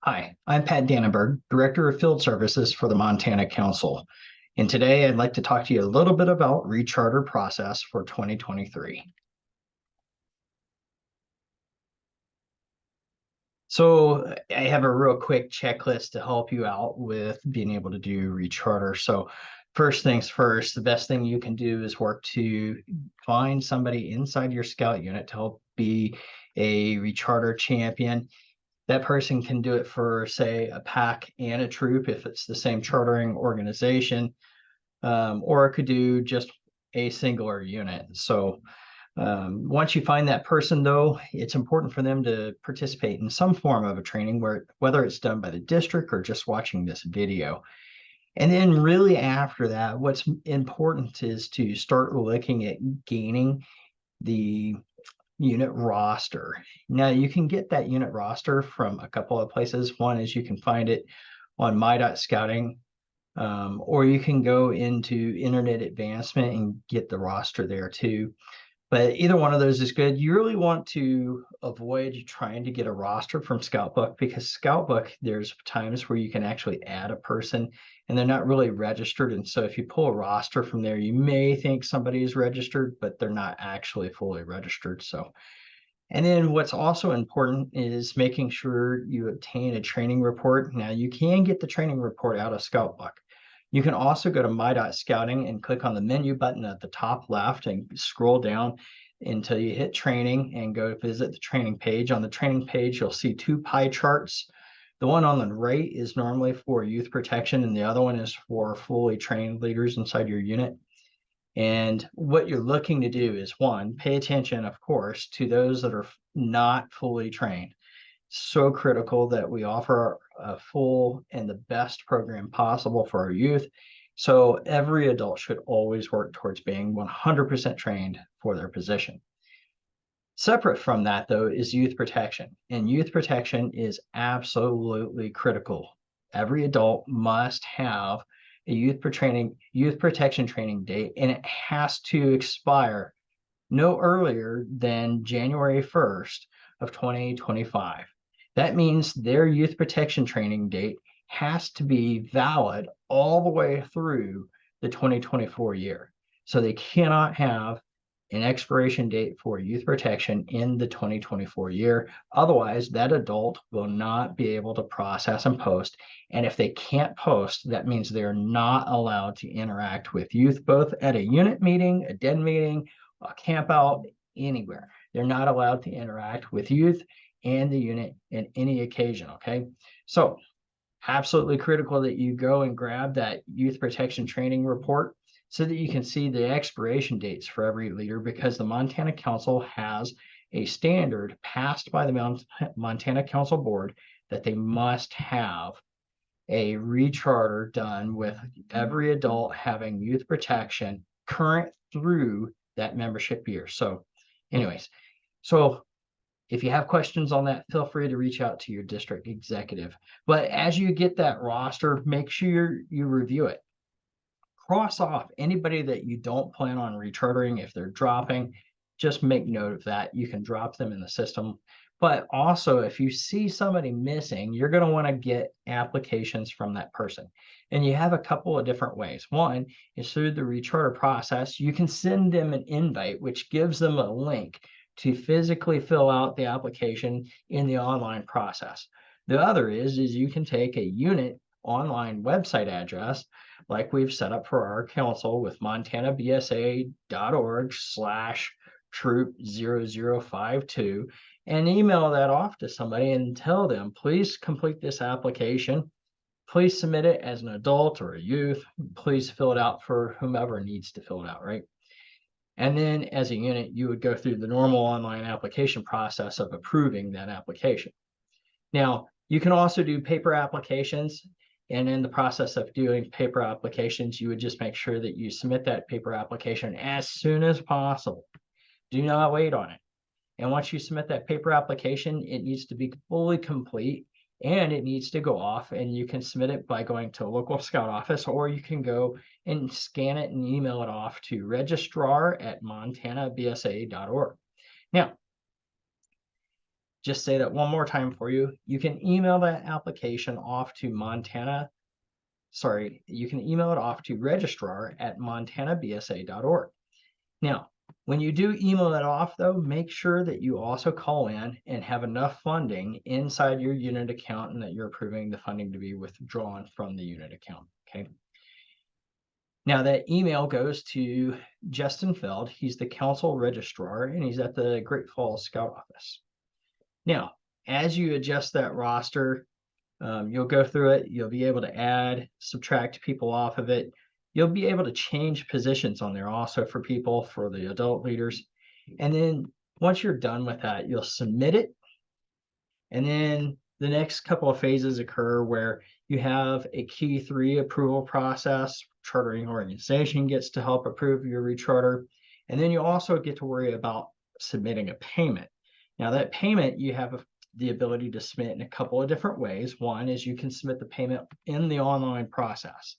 Hi, I'm Pat Dannenberg, Director of Field Services for the Montana Council. And today I'd like to talk to you a little bit about Recharter process for 2023. So I have a real quick checklist to help you out with being able to do Recharter. So first things first, the best thing you can do is work to find somebody inside your scout unit to help be a Recharter champion. That person can do it for, say, a pack and a troop if it's the same chartering organization, or it could do just a singular unit. So once you find that person, though, it's important for them to participate in some form of a training, whether it's done by the district or just watching this video. And then really after that, what's important is to start looking at gaining the unit roster. Now you can get that unit roster from a couple of places. One is you can find it on my.scouting, or you can go into Internet Advancement and get the roster there too. But either one of those is good. You really want to avoid trying to get a roster from Scoutbook, because Scoutbook, there's times where you can actually add a person and they're not really registered. And so if you pull a roster from there, you may think somebody is registered, but they're not actually fully registered. So, and then what's also important is making sure you obtain a training report. Now you can get the training report out of Scoutbook. You can also go to my.scouting and click on the menu button at the top left and scroll down until you hit training and go visit the training page. On the training page, you'll see two pie charts. The one on the right is normally for youth protection, and the other one is for fully trained leaders inside your unit. And what you're looking to do is, one, pay attention, of course, to those that are not fully trained. So critical that we offer a full and the best program possible for our youth. So every adult should always work towards being 100% trained for their position. Separate from that, though, is youth protection. And youth protection is absolutely critical. Every adult must have a youth protection training date, and it has to expire no earlier than January 1st of 2025. That means their youth protection training date has to be valid all the way through the 2024 year. So they cannot have an expiration date for youth protection in the 2024 year. Otherwise, that adult will not be able to process and post. And if they can't post, that means they're not allowed to interact with youth, both at a unit meeting, a den meeting, a camp out, anywhere. They're not allowed to interact with youth and the unit in any occasion. Okay. So absolutely critical that you go and grab that youth protection training report so that you can see the expiration dates for every leader, because the Montana Council has a standard passed by the Montana Council Board that they must have a recharter done with every adult having youth protection current through that membership year. So anyways, so if you have questions on that, feel free to reach out to your district executive. But as you get that roster, make sure you review it. Cross off anybody that you don't plan on rechartering. If they're dropping, just make note of that. You can drop them in the system. But also, if you see somebody missing, you're going to want to get applications from that person. And you have a couple of different ways. One is through the recharter process. You can send them an invite, which gives them a link to physically fill out the application in the online process. The other is you can take a unit online website address like we've set up for our council with montanabsa.org/troop0052 and email that off to somebody and tell them, please complete this application. Please submit it as an adult or a youth. Please fill it out for whomever needs to fill it out, right? And then as a unit, you would go through the normal online application process of approving that application. Now, you can also do paper applications. And in the process of doing paper applications, you would just make sure that you submit that paper application as soon as possible. Do not wait on it. And once you submit that paper application, it needs to be fully complete and it needs to go off. And you can submit it by going to a local scout office, or you can go and scan it and email it off to registrar@montanabsa.org. Now, just say that one more time for you. You can email that application off to you can email it off to registrar@montanabsa.org. Now, when you do email it off, though, make sure that you also call in and have enough funding inside your unit account and that you're approving the funding to be withdrawn from the unit account. Okay. Now, that email goes to Justin Feld. He's the council registrar and he's at the Great Falls Scout office. Now, as you adjust that roster, you'll go through it. You'll be able to add, subtract people off of it. You'll be able to change positions on there also for people, for the adult leaders. And then once you're done with that, you'll submit it. And then the next couple of phases occur where you have a key 3 approval process. Chartering organization gets to help approve your recharter. And then you also get to worry about submitting a payment. Now that payment, you have the ability to submit in a couple of different ways. One is you can submit the payment in the online process.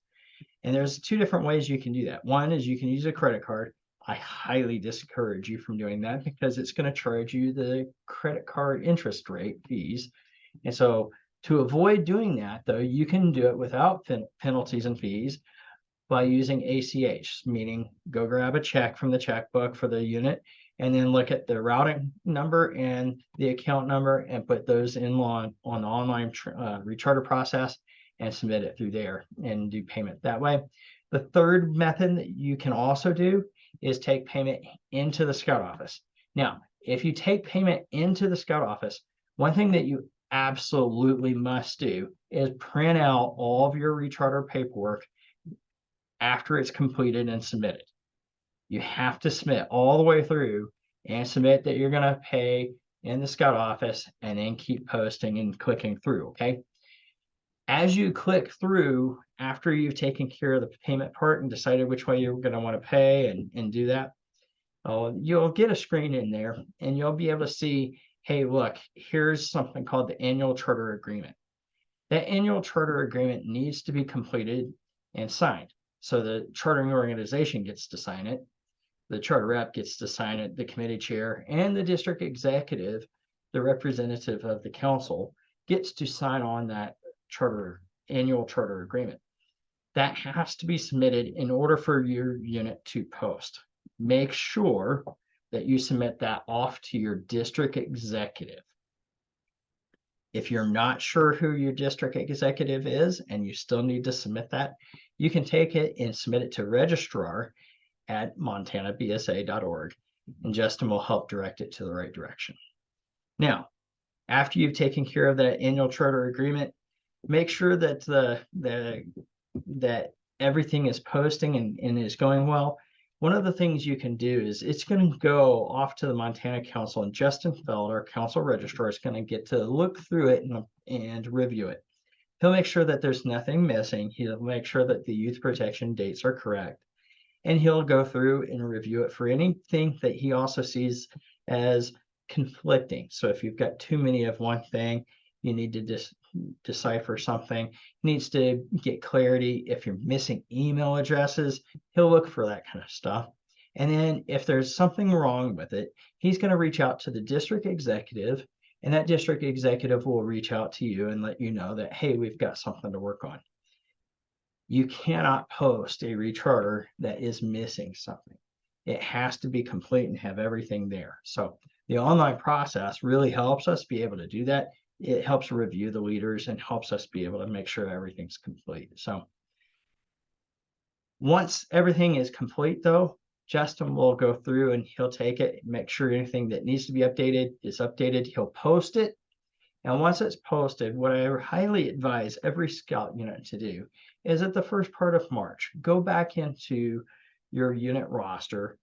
And there's 2 different ways you can do that. One is you can use a credit card. I highly discourage you from doing that because it's going to charge you the credit card interest rate fees. And so to avoid doing that, though, you can do it without penalties and fees by using ACH, meaning go grab a check from the checkbook for the unit and then look at the routing number and the account number and put those in on the online recharter process and submit it through there and do payment that way. The third method that you can also do is take payment into the Scout office. Now, if you take payment into the Scout office, one thing that you absolutely must do is print out all of your recharter paperwork after it's completed and submitted. You have to submit all the way through and submit that you're going to pay in the Scout office and then keep posting and clicking through. Okay. As you click through, after you've taken care of the payment part and decided which way you're going to want to pay and do that, you'll get a screen in there and you'll be able to see, hey, look, here's something called the annual charter agreement. That annual charter agreement needs to be completed and signed. So the chartering organization gets to sign it. The charter rep gets to sign it, the committee chair, and the district executive, the representative of the council, gets to sign on that annual charter agreement. That has to be submitted in order for your unit to post. Make sure that you submit that off to your district executive. If you're not sure who your district executive is and you still need to submit that, you can take it and submit it to registrar@montanabsa.org, and Justin will help direct it to the right direction. Now, after you've taken care of that annual charter agreement, make sure that that everything is posting and is going well. One of the things you can do is it's going to go off to the Montana Council, and Justin Feld, our council registrar, is going to get to look through it and review it. He'll make sure that there's nothing missing. He'll make sure that the youth protection dates are correct. And he'll go through and review it for anything that he also sees as conflicting. So if you've got too many of one thing, you need to decipher something, needs to get clarity. If you're missing email addresses, he'll look for that kind of stuff. And then if there's something wrong with it, he's going to reach out to the district executive, and that district executive will reach out to you and let you know that, hey, we've got something to work on. You cannot post a recharter that is missing something. It has to be complete and have everything there. So the online process really helps us be able to do that. It helps review the leaders and helps us be able to make sure everything's complete. So once everything is complete, though, Justin will go through and he'll take it, make sure anything that needs to be updated is updated. He'll post it. And once it's posted, what I highly advise every Scout unit to do is at the first part of March, go back into your unit roster,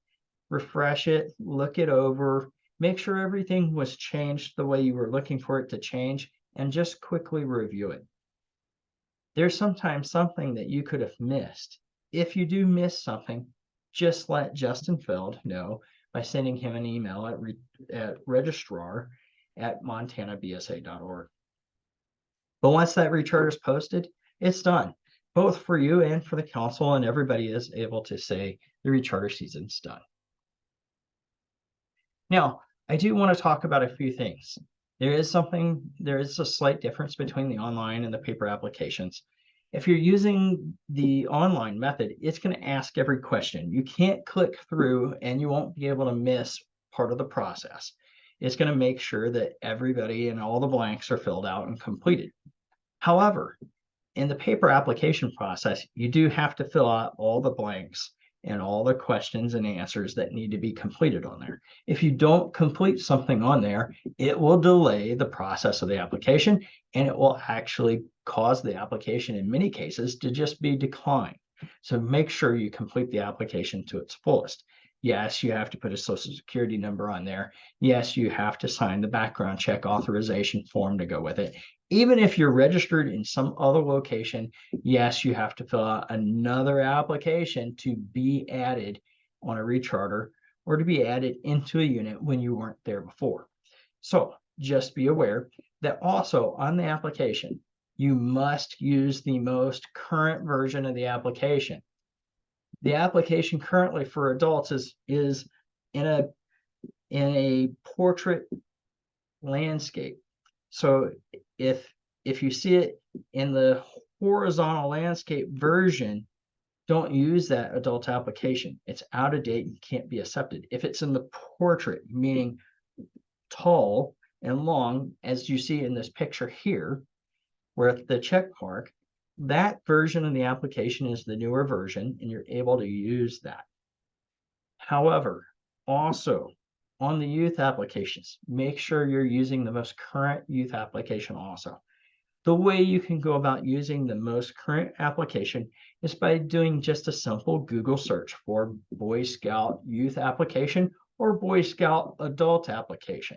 refresh it, look it over, make sure everything was changed the way you were looking for it to change, and just quickly review it. There's sometimes something that you could have missed. If you do miss something, just let Justin Feld know by sending him an email at registrar@montanabsa.org. But once that recharter is posted, it's done, both for you and for the council, and everybody is able to say the recharter season's done. Now, I do want to talk about a few things. There is a slight difference between the online and the paper applications. If you're using the online method, it's going to ask every question. You can't click through and you won't be able to miss part of the process. It's going to make sure that everybody and all the blanks are filled out and completed. However, in the paper application process, you do have to fill out all the blanks and all the questions and answers that need to be completed on there. If you don't complete something on there, it will delay the process of the application, and it will actually cause the application in many cases to just be declined. So make sure you complete the application to its fullest. Yes, you have to put a social security number on there. Yes, you have to sign the background check authorization form to go with it. Even if you're registered in some other location, yes, you have to fill out another application to be added on a recharter or to be added into a unit when you weren't there before. So just be aware that also on the application, you must use the most current version of the application. The application currently for adults is in a portrait landscape. So if you see it in the horizontal landscape version, don't use that adult application. It's out of date and can't be accepted. If it's in the portrait, meaning tall and long, as you see in this picture here, with the check mark, that version of the application is the newer version, and you're able to use that. However, also on the youth applications, make sure you're using the most current youth application also. The way you can go about using the most current application is by doing just a simple Google search for Boy Scout youth application or Boy Scout adult application.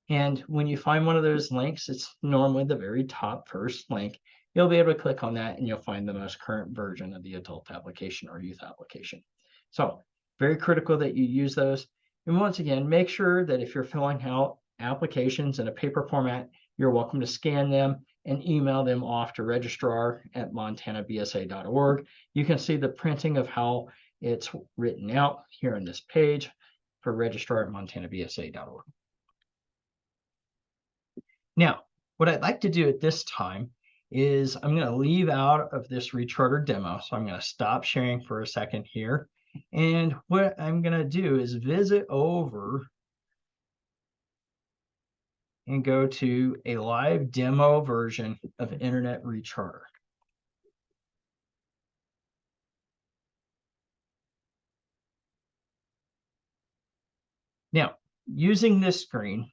And when you find one of those links, it's normally the very top first link. You'll be able to click on that and you'll find the most current version of the adult application or youth application. So very critical that you use those. And once again, make sure that if you're filling out applications in a paper format, you're welcome to scan them and email them off to registrar@montanabsa.org. You can see the printing of how it's written out here on this page for registrar@montanabsa.org. Now, what I'd like to do at this time is I'm going to leave out of this Recharter demo. So I'm going to stop sharing for a second here. And what I'm going to do is visit over and go to a live demo version of Internet Recharter. Now, using this screen,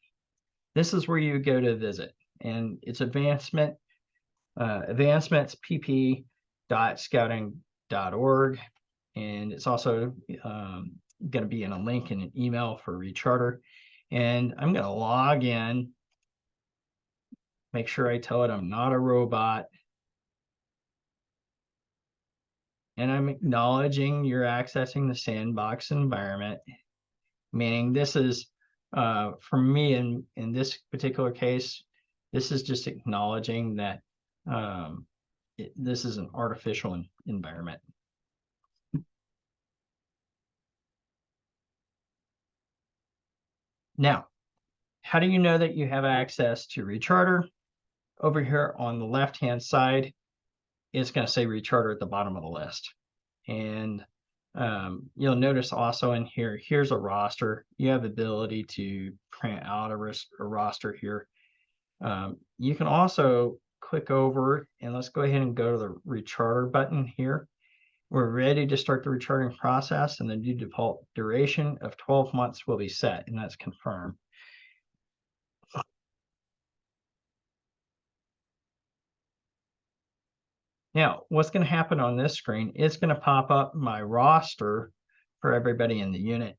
this is where you go to visit, and it's advancementspp.scouting.org, and it's also going to be in a link in an email for Recharter. And I'm going to log in, make sure I tell it I'm not a robot, and I'm acknowledging you're accessing the sandbox environment, meaning this is for me in this particular case, this is just acknowledging that this is an artificial environment. Now, how do you know that you have access to Recharter? Over here on the left-hand side, it's going to say Recharter at the bottom of the list. And you'll notice also in here, here's a roster. You have the ability to print out a roster here. You can also click over, and let's go ahead and go to the Recharter button here. We're ready to start the recharting process, and the new default duration of 12 months will be set, and that's confirmed. Now, what's going to happen on this screen, it's going to pop up my roster for everybody in the unit.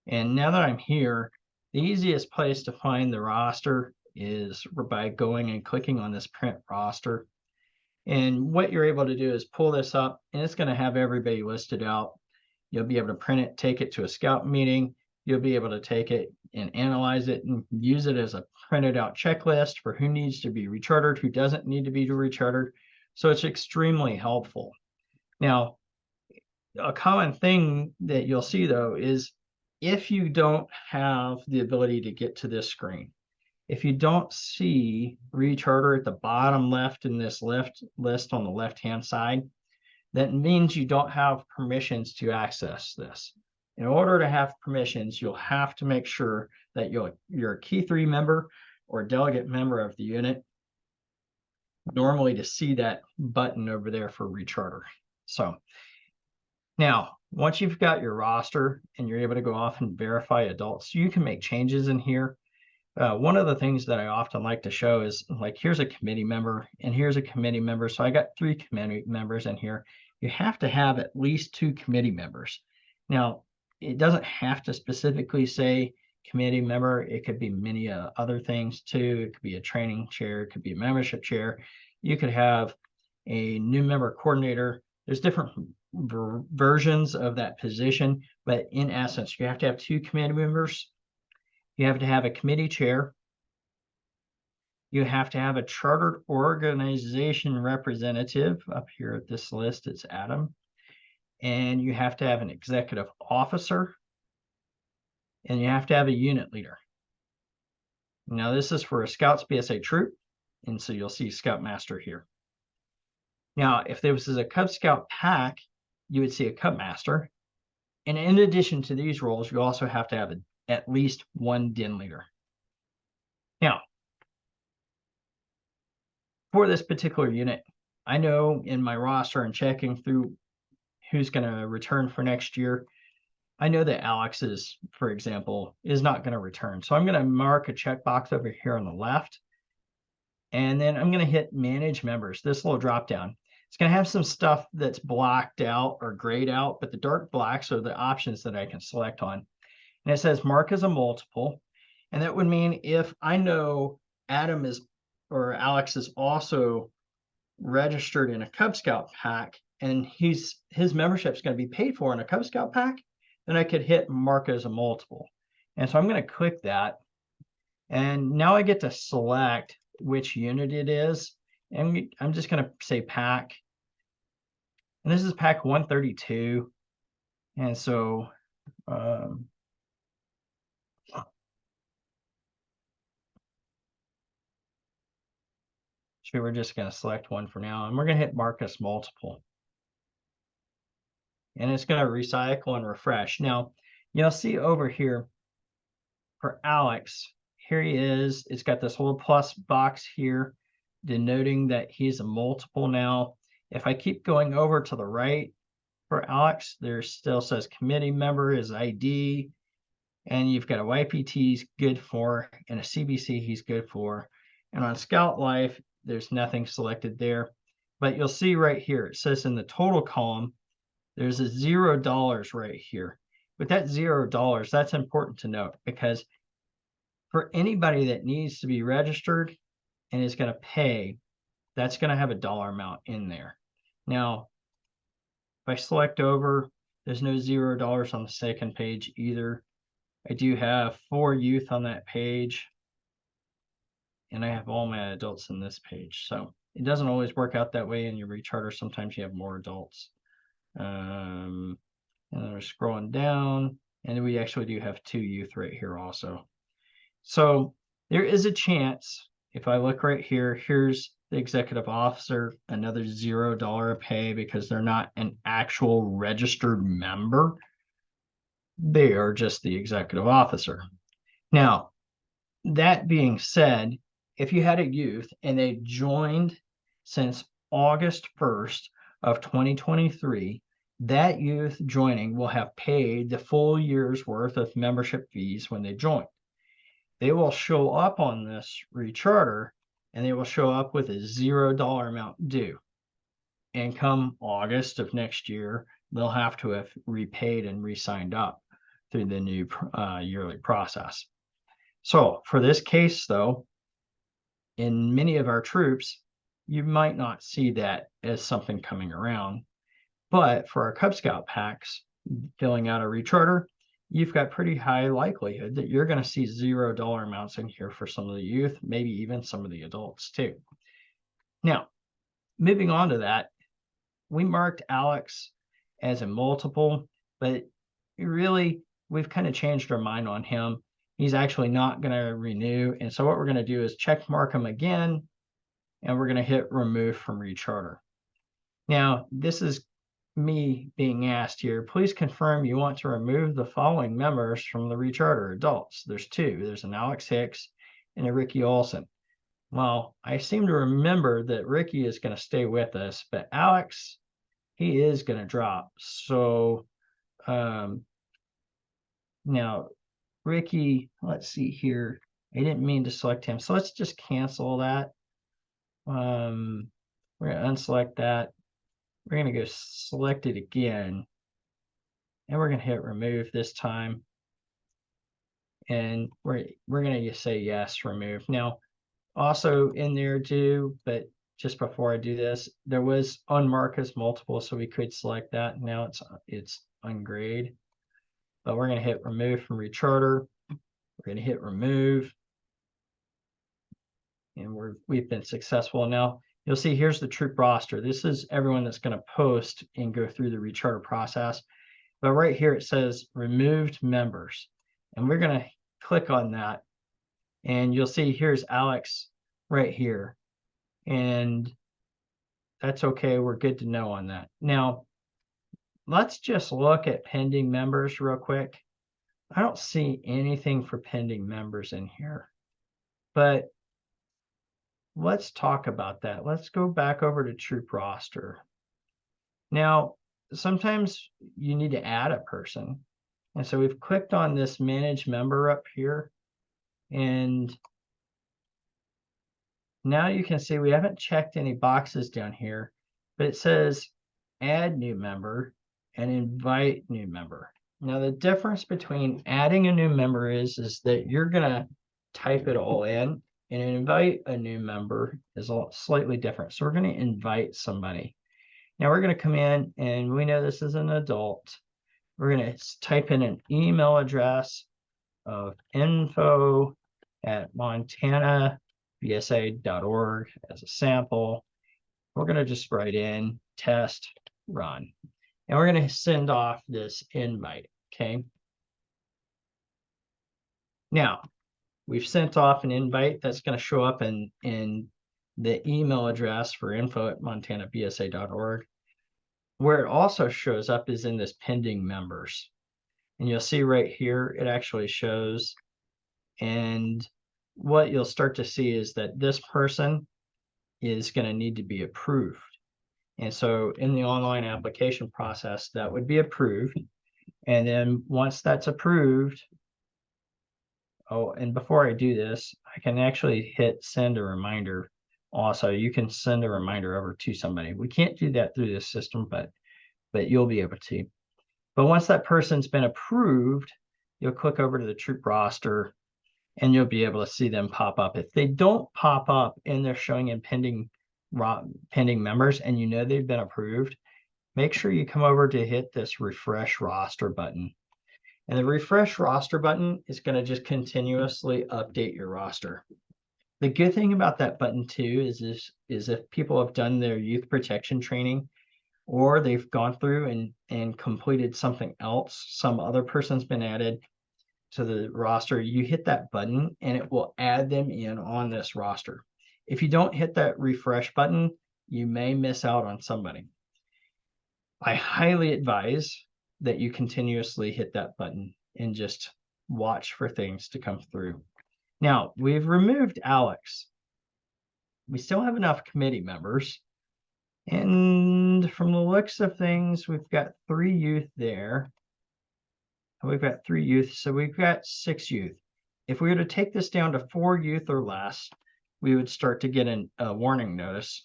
And now that I'm here, the easiest place to find the roster is by going and clicking on this print roster. And what you're able to do is pull this up, and it's going to have everybody listed out. You'll be able to print it, take it to a scout meeting. You'll be able to take it and analyze it and use it as a printed out checklist for who needs to be rechartered, who doesn't need to be rechartered. So it's extremely helpful. Now, a common thing that you'll see though is if you don't have the ability to get to this screen, If you don't see Recharter at the bottom left in this list on the left-hand side, that means you don't have permissions to access this. In order to have permissions, you'll have to make sure that you're a Key 3 member or delegate member of the unit, normally to see that button over there for Recharter. So now, once you've got your roster and you're able to go off and verify adults, you can make changes in here. One of the things that I often like to show is, like, here's a committee member and here's a committee member. So I got 3 committee members in here. You have to have at least 2 committee members. Now, it doesn't have to specifically say committee member. It could be many other things too. It could be a training chair. It could be a membership chair. You could have a new member coordinator. There's different versions of that position, but in essence, you have to have 2 committee members. You have to have a committee chair. You have to have a chartered organization representative. Up here at this list, it's Adam. And you have to have an executive officer. And you have to have a unit leader. Now, this is for a Scouts BSA troop. And so you'll see Scoutmaster here. Now, if there was a Cub Scout pack, you would see a Cub Master. And in addition to these roles, you also have to have at least 1 den leader. Now, for this particular unit, I know in my roster and checking through who's going to return for next year, I know that Alex is, for example, is not going to return. So I'm going to mark a checkbox over here on the left. And then I'm going to hit Manage Members, this little drop down. It's going to have some stuff that's blacked out or grayed out, but the dark blacks are the options that I can select on. And it says mark as a multiple. And that would mean if I know Adam is, or Alex is also registered in a Cub Scout pack and his membership is going to be paid for in a Cub Scout pack, then I could hit mark as a multiple. And so I'm going to click that. And now I get to select which unit it is. And I'm just going to say pack. And this is pack 132. And so so we're just going to select one for now. And we're going to hit mark as multiple. And it's going to recycle and refresh. Now, you'll see over here for Alex, here he is. It's got this little plus box here denoting that he's a multiple now. If I keep going over to the right for Alex, there still says committee member, his ID, and you've got a YPT he's good for and a CBC he's good for. And on Scout Life, there's nothing selected there. But you'll see right here, it says in the total column, there's a $0 right here. With that $0, that's important to note because for anybody that needs to be registered and is going to pay, that's going to have a dollar amount in there. Now, if I select over, there's no $0 on the second page either. I do have 4 youth on that page, and I have all my adults in this page. So it doesn't always work out that way in your Recharter. Sometimes you have more adults. And then we're scrolling down, and we actually do have 2 youth right here also. So there is a chance, if I look right here, here's the executive officer, another $0 pay because they're not an actual registered member. They are just the executive officer. Now, that being said, if you had a youth and they joined since August 1st of 2023, that youth joining will have paid the full year's worth of membership fees when they join. They will show up on this Recharter and they will show up with a $0 amount due. And come August of next year, they'll have to have repaid and re-signed up through the new yearly process. So for this case, though, in many of our troops, you might not see that as something coming around. But for our Cub Scout packs, filling out a Recharter, you've got pretty high likelihood that you're going to see $0 amounts in here for some of the youth, maybe even some of the adults too. Now, moving on to that, we marked Alex as a multiple, but really we've kind of changed our mind on him. he's actually not going to renew. And so what we're going to do is check mark him again, and we're going to hit remove from Recharter. Now, this is me being asked here, please confirm you want to remove the following members from the Recharter adults. There's two. There's an Alex Hicks and a Ricky Olson. Well, I seem to remember that Ricky is going to stay with us, but Alex, he is going to drop. So now Ricky, let's see here. I didn't mean to select him. So let's just cancel that. We're going to unselect that. We're going to go select it again. And we're going to hit remove this time. And we're going to say yes, remove. Now, also in there too, but just before I do this, there was unmarked as multiple, so we could select that. Now it's ungrade. But we're going to hit remove from Recharter. We're going to hit remove. And we've been successful. Now you'll see here's the troop roster. This is everyone that's going to post and go through the Recharter process. But right here it says removed members. And we're going to click on that. And you'll see here's Alex right here. And that's okay. We're good to know on that. Now, let's just look at pending members real quick. I don't see anything for pending members in here, but let's talk about that. Let's go back over to troop roster. Now, sometimes you need to add a person. And so we've clicked on this manage member up here. And now you can see we haven't checked any boxes down here, but it says add new member and invite new member. Now the difference between adding a new member is that you're gonna type it all in, and invite a new member is slightly different. So we're gonna invite somebody. Now we're gonna come in, and we know this is an adult. We're gonna type in an email address of info@montanabsa.org as a sample. We're going to just write in test run, and we're going to send off this invite. Okay. Now we've sent off an invite that's going to show up in the email address for info@montanabsa.org. Where it also shows up is in this pending members. And you'll see right here, it actually shows. And what you'll start to see is that this person is going to need to be approved. And so in the online application process, that would be approved. And then once that's approved, oh, and before I do this, I can actually hit send a reminder. Also, you can send a reminder over to somebody. We can't do that through this system, but you'll be able to. But once that person's been approved, you'll click over to the troop roster, and you'll be able to see them pop up. If they don't pop up and they're showing in pending members and you know they've been approved, make sure you come over to hit this refresh roster button. And the refresh roster button is going to just continuously update your roster. The good thing about that button too is if people have done their youth protection training, or they've gone through and completed something else, some other person's been added to the roster, you hit that button and it will add them in on this roster. If you don't hit that refresh button, you may miss out on somebody. I highly advise that you continuously hit that button and just watch for things to come through. Now, we've removed Alex. We still have enough committee members. And from the looks of things, we've got 3 youth there. We've got 3 youth, so we've got 6 youth. If we were to take this down to 4 youth or less, we would start to get a warning notice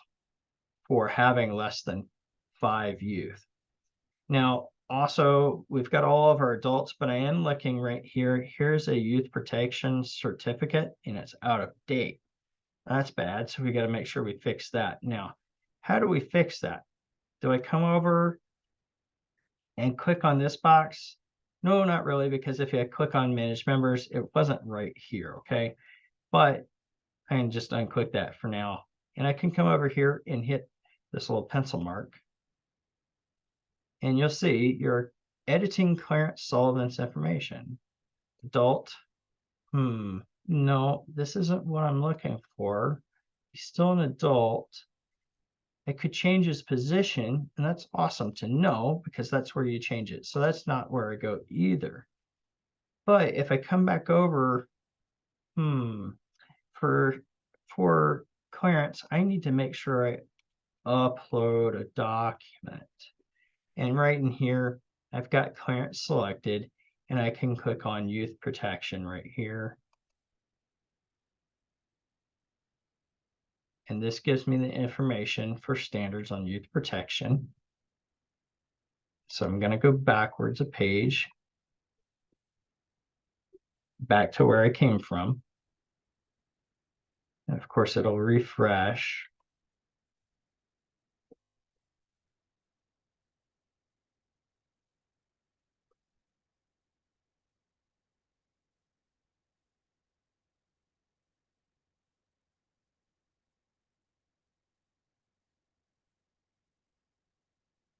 for having less than 5 youth. Now, also, we've got all of our adults, but I am looking right here. Here's a youth protection certificate, and it's out of date. That's bad, so we got to make sure we fix that. Now, how do we fix that? Do I come over and click on this box? No, not really, because if I click on manage members, it wasn't right here, okay? But I can just unclick that for now. And I can come over here and hit this little pencil mark. And you'll see you're editing Clarence Sullivan's information. Adult, No, this isn't what I'm looking for. He's still an adult. I could change his position, and that's awesome to know because that's where you change it. So that's not where I go either. But if I come back over, for for clearance, I need to make sure I upload a document. And right in here, I've got clearance selected, and I can click on youth protection right here. And this gives me the information for standards on youth protection. So I'm going to go backwards a page, back to where I came from. And of course, it'll refresh.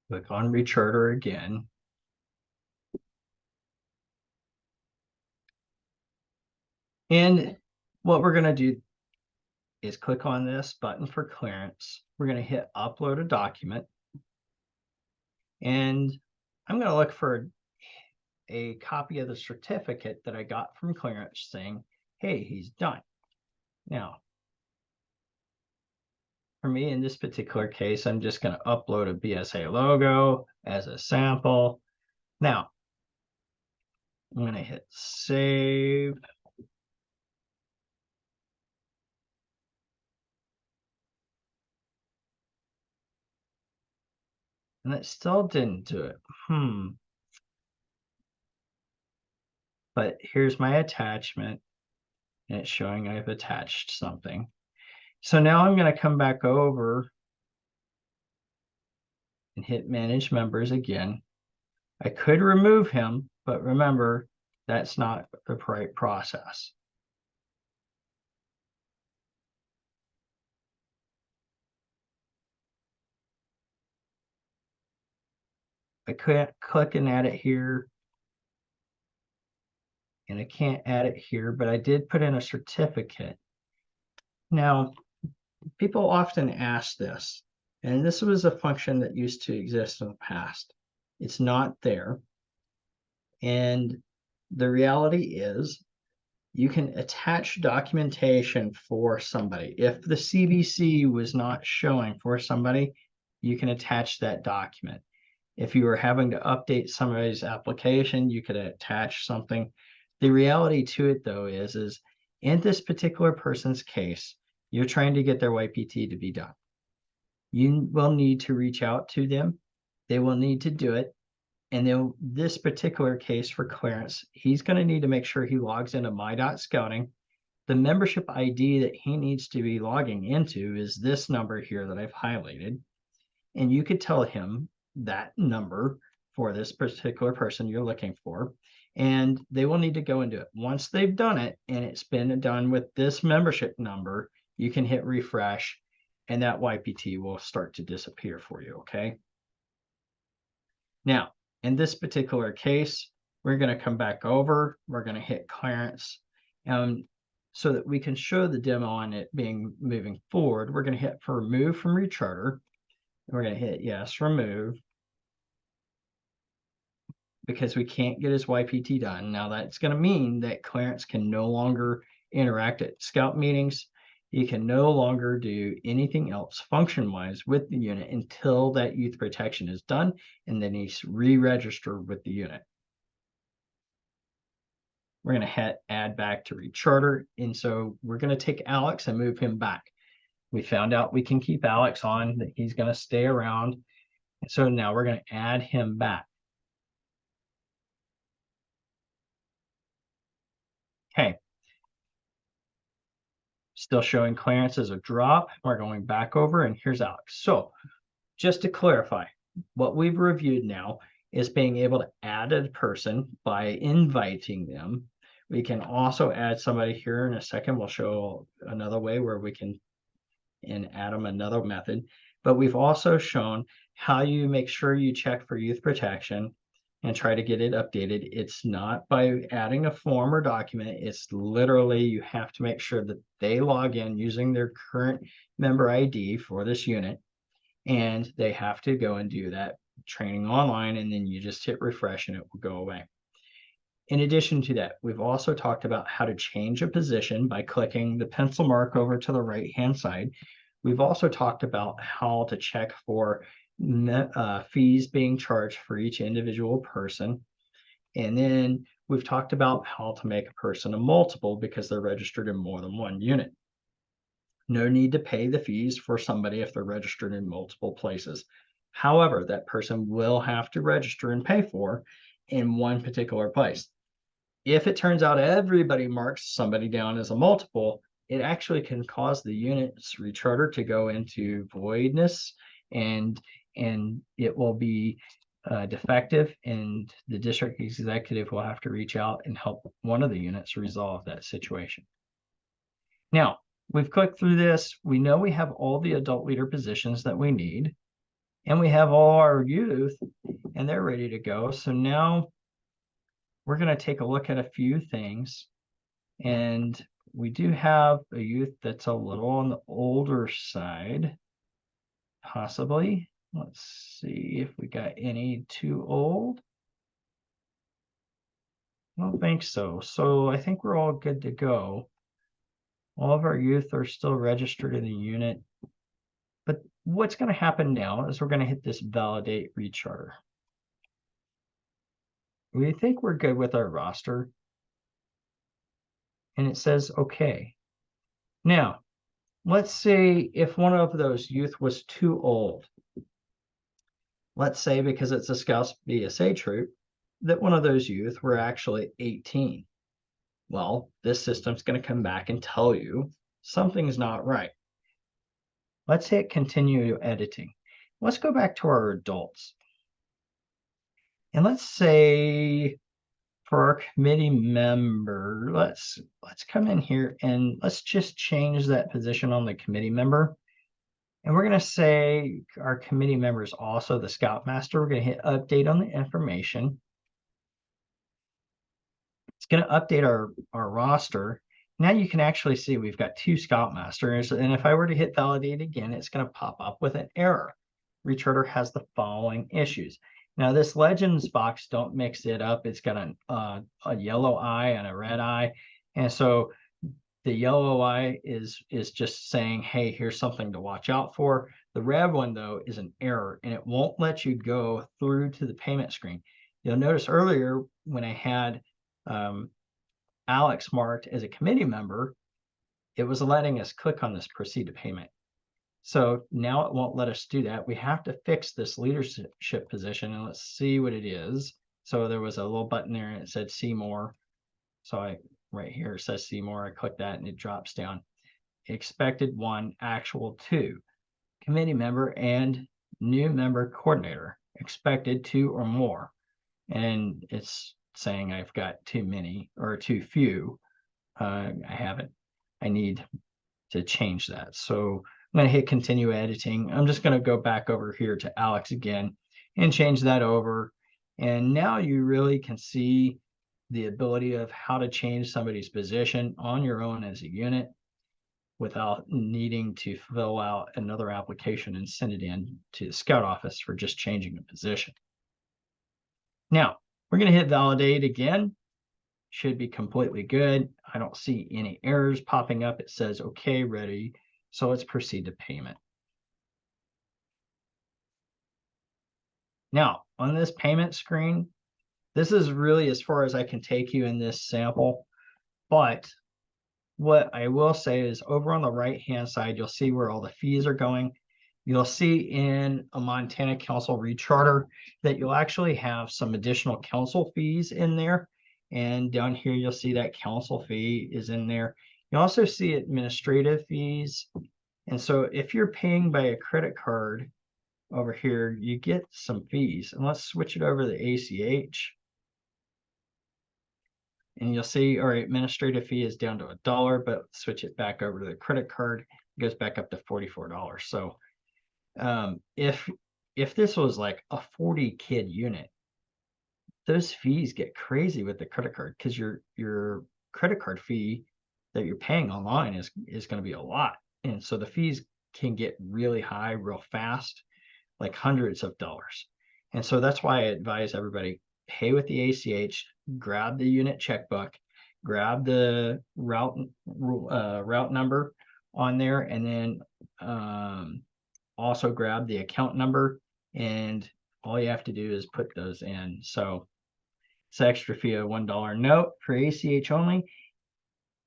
Click on Recharter again. And what we're going to do is click on this button for clearance. We're going to hit upload a document. And I'm going to look for a copy of the certificate that I got from clearance saying, hey, he's done. Now, for me in this particular case, I'm just going to upload a BSA logo as a sample. Now, I'm going to hit save. And it still didn't do it. But here's my attachment. And it's showing I've attached something. So now I'm going to come back over and hit manage members again. I could remove him, but remember, that's not the right process. I can't click and add it here. And I can't add it here, but I did put in a certificate. Now, people often ask this, and this was a function that used to exist in the past. It's not there. And the reality is you can attach documentation for somebody. If the CBC was not showing for somebody, you can attach that document. If you were having to update somebody's application, you could attach something. The reality to it, though, is in this particular person's case, you're trying to get their YPT to be done. You will need to reach out to them. They will need to do it. And this particular case for clearance, he's going to need to make sure he logs into my.scouting. The membership ID that he needs to be logging into is this number here that I've highlighted. And you could tell him that number for this particular person you're looking for, and they will need to go and do it. Once they've done it and it's been done with this membership number, you can hit refresh and that YPT will start to disappear for you, okay? Now, in this particular case, we're going to come back over, we're going to hit clearance, so that we can show the demo on it being moving forward. We're going to hit for remove from Recharter. We're going to hit yes, remove, because we can't get his YPT done. Now that's going to mean that clearance can no longer interact at scout meetings. He can no longer do anything else function-wise with the unit until that youth protection is done, and then he's re-registered with the unit. We're going to hit add back to Recharter, and so we're going to take Alex and move him back. We found out we can keep Alex on, that he's going to stay around. And so now we're going to add him back. Okay. Still showing clearance as a drop. We're going back over, and here's Alex. So just to clarify, what we've reviewed now is being able to add a person by inviting them. We can also add somebody here in a second. We'll show another way where we can add them another method. But we've also shown how you make sure you check for youth protection and try to get it updated. It's not by adding a form or document. It's literally you have to make sure that they log in using their current member ID for this unit, and they have to go and do that training online, and then you just hit refresh and it will go away. In addition to that, we've also talked about how to change a position by clicking the pencil mark over to the right-hand side. We've also talked about how to check for fees being charged for each individual person. And then we've talked about how to make a person a multiple because they're registered in more than one unit. No need to pay the fees for somebody if they're registered in multiple places. However, that person will have to register and pay for in one particular place. If it turns out everybody marks somebody down as a multiple, it actually can cause the unit's recharter to go into voidness, and it will be defective, and the district executive will have to reach out and help one of the units resolve that situation. Now, we've clicked through this. We know we have all the adult leader positions that we need, and we have all our youth, and they're ready to go. So now we're going to take a look at a few things, and we do have a youth that's a little on the older side, possibly. Let's see if we got any too old. I don't think so. So I think we're all good to go. All of our youth are still registered in the unit. But what's going to happen now is we're going to hit this validate recharter. We think we're good with our roster. And it says, okay. Now, let's say if one of those youth was too old. Let's say because it's a Scouts BSA troop, that one of those youth were actually 18. Well, this system's going to come back and tell you something's not right. Let's hit continue editing. Let's go back to our adults. And let's say for our committee member, let's come in here and let's just change that position on the committee member. And we're going to say our committee member is also the Scoutmaster. We're going to hit update on the information. It's going to update our roster. Now you can actually see we've got two Scoutmasters. And if I were to hit validate again, it's going to pop up with an error. Recharter has the following issues. Now this legends box, don't mix it up. It's got a yellow eye and a red eye. And so the yellow eye is just saying, hey, here's something to watch out for. The red one, though, is an error, and it won't let you go through to the payment screen. You'll notice earlier when I had Alex marked as a committee member, it was letting us click on this proceed to payment. So now it won't let us do that. We have to fix this leadership position, and let's see what it is. So there was a little button there, and it said see more. So right here, it says see more. I click that and it drops down. Expected 1, actual 2. Committee member and new member coordinator. Expected 2 or more. And it's saying I've got too many or too few. I haven't. I need to change that. So I'm going to hit continue editing. I'm just going to go back over here to Alex again and change that over. And now you really can see the ability of how to change somebody's position on your own as a unit without needing to fill out another application and send it in to the Scout office for just changing a position. Now, we're going to hit validate again. Should be completely good. I don't see any errors popping up. It says, okay, ready. So let's proceed to payment. Now, on this payment screen, this is really as far as I can take you in this sample, but what I will say is over on the right-hand side, you'll see where all the fees are going. You'll see in a Montana Council recharter that you'll actually have some additional council fees in there. And down here, you'll see that council fee is in there. You also see administrative fees. And so if you're paying by a credit card over here, you get some fees. And let's switch it over to the ACH. And you'll see our administrative fee is down to $1, but switch it back over to the credit card, it goes back up to $44. So if this was like a 40 kid unit, those fees get crazy with the credit card, because your credit card fee that you're paying online is going to be a lot. And so the fees can get really high real fast, like hundreds of dollars. And so that's why I advise everybody, pay with the ACH, grab the unit checkbook, grab the route number on there, and then also grab the account number, and all you have to do is put those in. So it's an extra fee of $1. Note, for ACH only,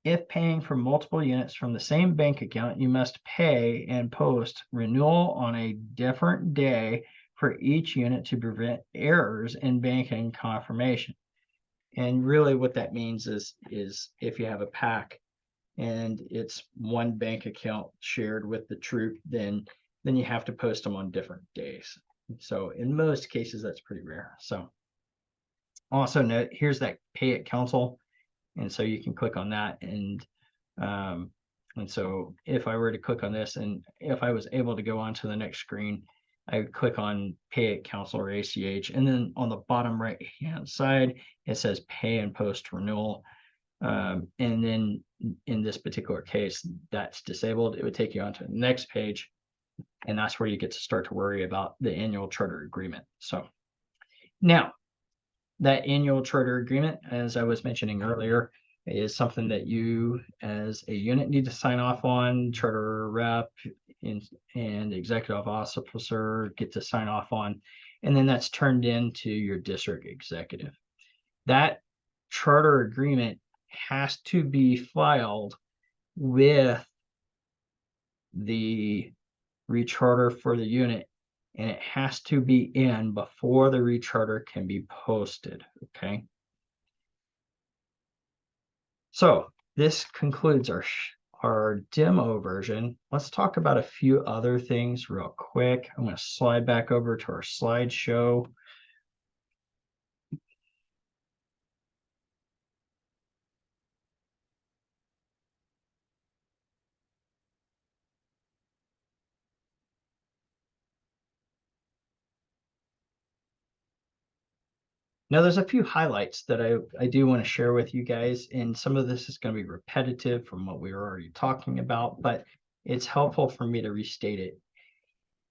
if paying for multiple units from the same bank account, you must pay and post renewal on a different day for each unit to prevent errors in banking confirmation. And really what that means is if you have a pack and it's one bank account shared with the troop, then you have to post them on different days. So in most cases, that's pretty rare. So also note, here's that pay at council. And so you can click on that. And so if I were to click on this, and if I was able to go on to the next screen, I would click on pay at council or ACH. And then on the bottom right hand side, it says pay and post renewal. And then in this particular case, that's disabled. It would take you onto the next page. And that's where you get to start to worry about the annual charter agreement. So now, that annual charter agreement, as I was mentioning earlier, is something that you as a unit need to sign off on. Charter rep and executive officer get to sign off on, and then that's turned into your district executive. That charter agreement has to be filed with the recharter for the unit, and it has to be in before the recharter can be posted. Okay. So this concludes our demo version. Let's talk about a few other things real quick. I'm going to slide back over to our slideshow. Now, there's a few highlights that I do want to share with you guys, and some of this is going to be repetitive from what we were already talking about, but it's helpful for me to restate it.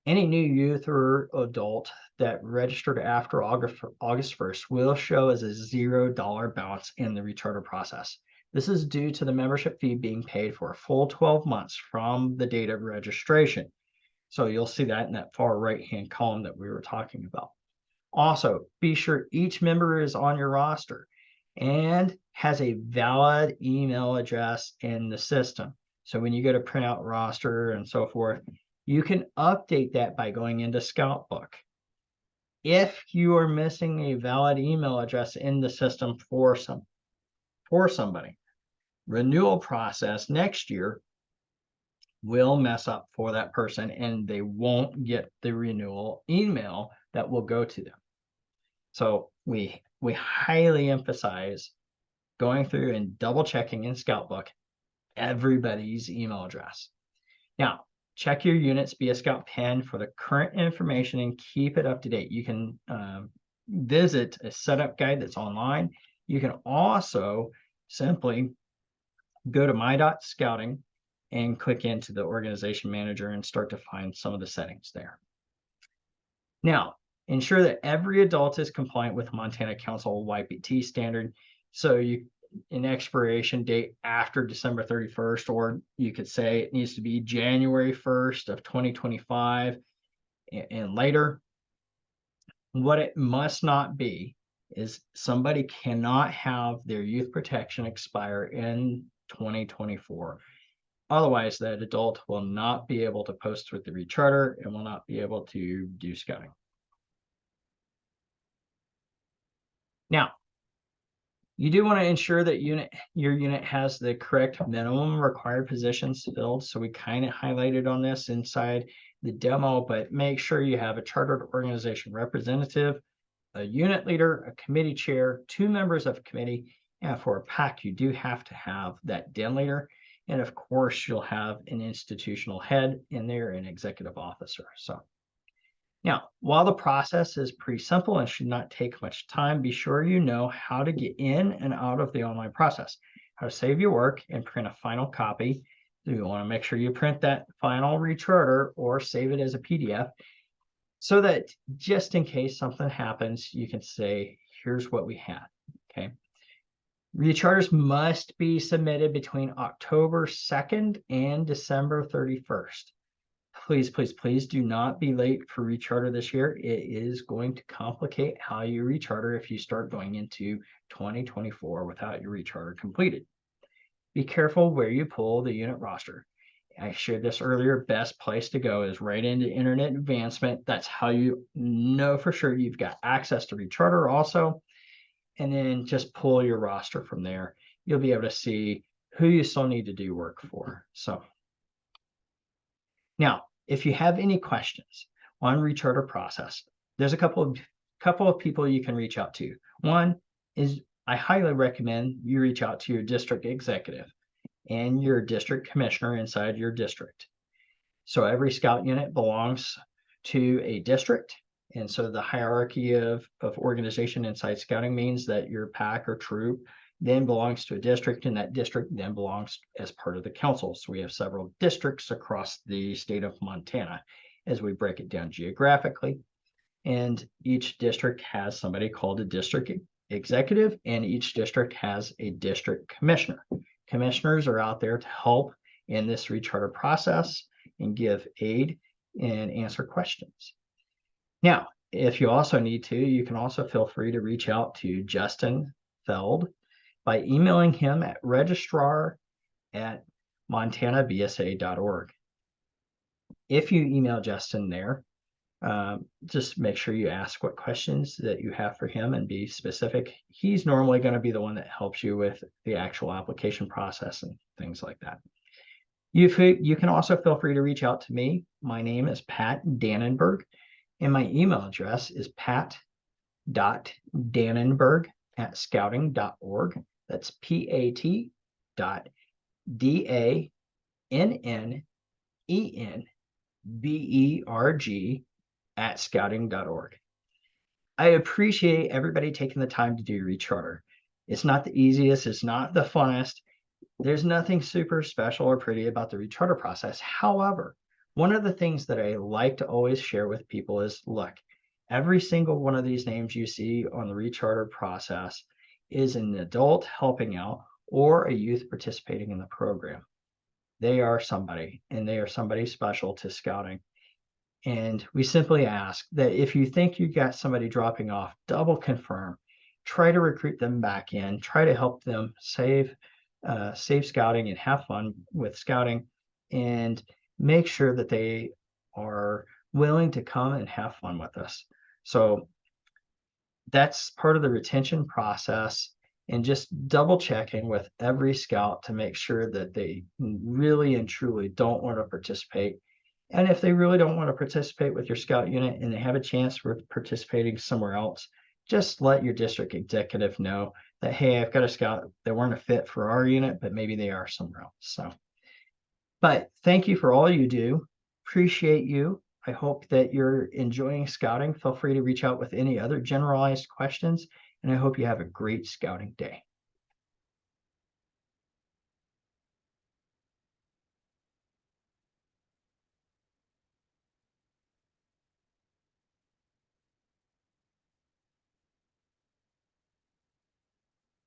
Any new youth or adult that registered after August 1st will show as a $0 balance in the recharter process. This is due to the membership fee being paid for a full 12 months from the date of registration. So you'll see that in that far right-hand column that we were talking about. Also, be sure each member is on your roster and has a valid email address in the system. So when you go to print out roster and so forth, you can update that by going into Scoutbook. If you are missing a valid email address in the system for somebody, renewal process next year will mess up for that person, and they won't get the renewal email that will go to them. So we highly emphasize going through and double checking in Scoutbook everybody's email address. Now, check your unit's Be a Scout pin for the current information and keep it up to date. You can visit a setup guide that's online. You can also simply go to my.scouting and click into the organization manager and start to find some of the settings there. Now, ensure that every adult is compliant with Montana Council YPT standard. So an expiration date after December 31st, or you could say it needs to be January 1st of 2025 and later. What it must not be is somebody cannot have their youth protection expire in 2024. Otherwise, that adult will not be able to post with the recharter and will not be able to do scouting. Now, you do want to ensure that your unit has the correct minimum required positions filled. So we kind of highlighted on this inside the demo, but make sure you have a chartered organization representative, a unit leader, a committee chair, 2 members of a committee, and for a pack, you do have to have that den leader. And of course, you'll have an institutional head in there, an executive officer. So Now, while the process is pretty simple and should not take much time, be sure you know how to get in and out of the online process, how to save your work and print a final copy. You want to make sure you print that final recharter or save it as a PDF so that just in case something happens, you can say, here's what we had. Okay. Recharters must be submitted between October 2nd and December 31st. Please, please, please do not be late for recharter this year. It is going to complicate how you recharter if you start going into 2024 without your recharter completed. Be careful where you pull the unit roster. I shared this earlier, best place to go is right into Internet Advancement. That's how you know for sure you've got access to recharter also. And then just pull your roster from there. You'll be able to see who you still need to do work for. So now, if you have any questions on recharter process, there's a couple of people you can reach out to. One is I highly recommend you reach out to your district executive and your district commissioner inside your district. So every scout unit belongs to a district. And so the hierarchy of organization inside scouting means that your pack or troop then belongs to a district, and that district then belongs as part of the council. So we have several districts across the state of Montana as we break it down geographically. And each district has somebody called a district executive, and each district has a district commissioner. Commissioners are out there to help in this recharter process and give aid and answer questions. Now, if you also need to, you can also feel free to reach out to Justin Feld by emailing him at registrar@montanabsa.org. If you email Justin there, just make sure you ask what questions that you have for him and be specific. He's normally going to be the one that helps you with the actual application process and things like that. You can also feel free to reach out to me. My name is Pat Dannenberg, and my email address is pat.dannenberg@scouting.org. That's pat.dannenberg@scouting.org. I appreciate everybody taking the time to do recharter. It's not the easiest, it's not the funnest. There's nothing super special or pretty about the recharter process. However, one of the things that I like to always share with people is, look, every single one of these names you see on the recharter process is an adult helping out or a youth participating in the program. They are somebody, and they are somebody special to scouting. And we simply ask that if you think you got somebody dropping off, double confirm, try to recruit them back in, try to help them save scouting and have fun with scouting, and make sure that they are willing to come and have fun with us. So that's part of the retention process, and just double checking with every scout to make sure that they really and truly don't want to participate. And if they really don't want to participate with your scout unit and they have a chance for participating somewhere else, just let your district executive know that, hey, I've got a scout that weren't a fit for our unit, but maybe they are somewhere else. So, but thank you for all you do. Appreciate you. I hope that you're enjoying scouting. Feel free to reach out with any other generalized questions, and I hope you have a great scouting day.